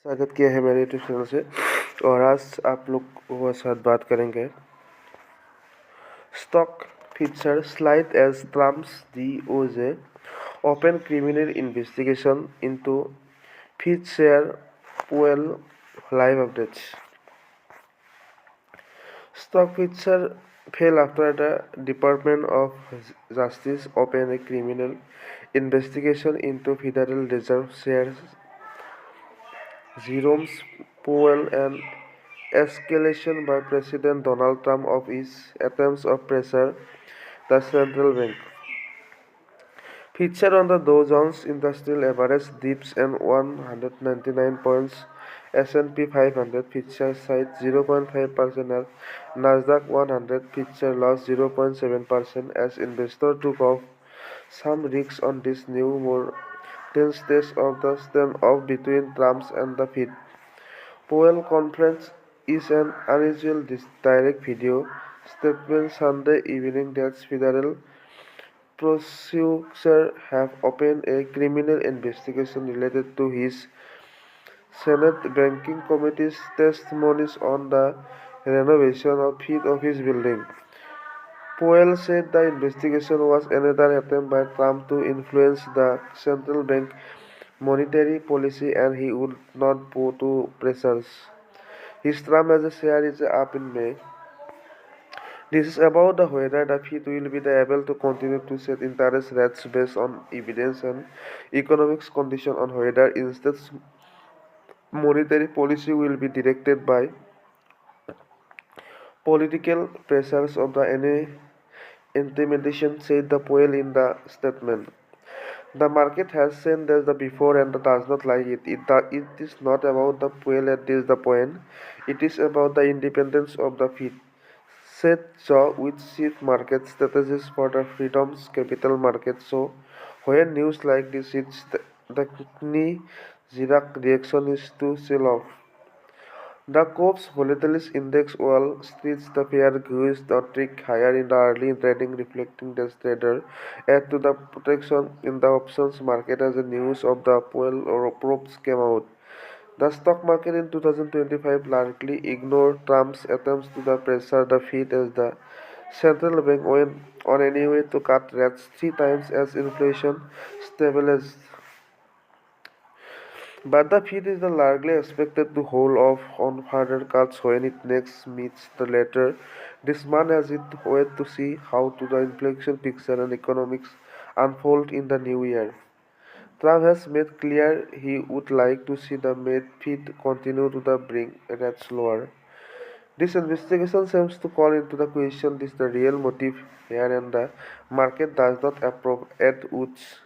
स्वागत किया है मेरे यूट्यूब चैनल से। और आज आप लोग के साथ बात करेंगे stock feature slide as Trump's DOJ open criminal investigation into Fed Chair Powell live updates. Stock feature fell after the Department of Justice opened a criminal investigation into Federal Reserve Chair Jerome Powell and escalation by President Donald Trump of his attempts of pressure the central bank. Feature on the Dow Jones Industrial Average dips and 199 points. S&P 500 feature side 0.5% as Nasdaq 100 feature lost 0.7% as investor took off some risks on this new more tense stage of the standoff between Trump and the Fed. Powell conference is an unusual direct video statement Sunday evening that federal prosecutors have opened a criminal investigation related to his Senate Banking Committee's testimonies on the renovation of Fed Office building. Powell said the investigation was another attempt by Trump to influence the central bank monetary policy and he would not bow to pressures. His term as a chair is up in May. This is about the whether the Fed will be able to continue to set interest rates based on evidence and economic conditions on whether instead monetary policy will be directed by political pressures of the any intimidation, said the Powell in the statement. The market has seen this the before and does not like it. It is not about the Powell at this the point. It is about the independence of the Fed, said Shaw with chief market strategist for the Freedom's Capital Market. So, when news like this hits, the knee-jerk reaction is to sell off. The Cobb's Volatility Index Wall Street's the pair goes the trick higher in the early trading, reflecting the trader add to the protection in the options market as the news of the Powell or probes came out. The stock market in 2025 largely ignored Trump's attempts to the pressure the Fed as the central bank went on anyway to cut rates 3 times as inflation stabilized. But the Fed is largely expected to hold off on further cuts when it next meets the latter this month as it waits to see how the inflation picture and economics unfold in the new year. Trump has made clear he would like to see the Fed continue to bring rates lower. This investigation seems to call into the question this the real motive here and the market does not approve Ed Woods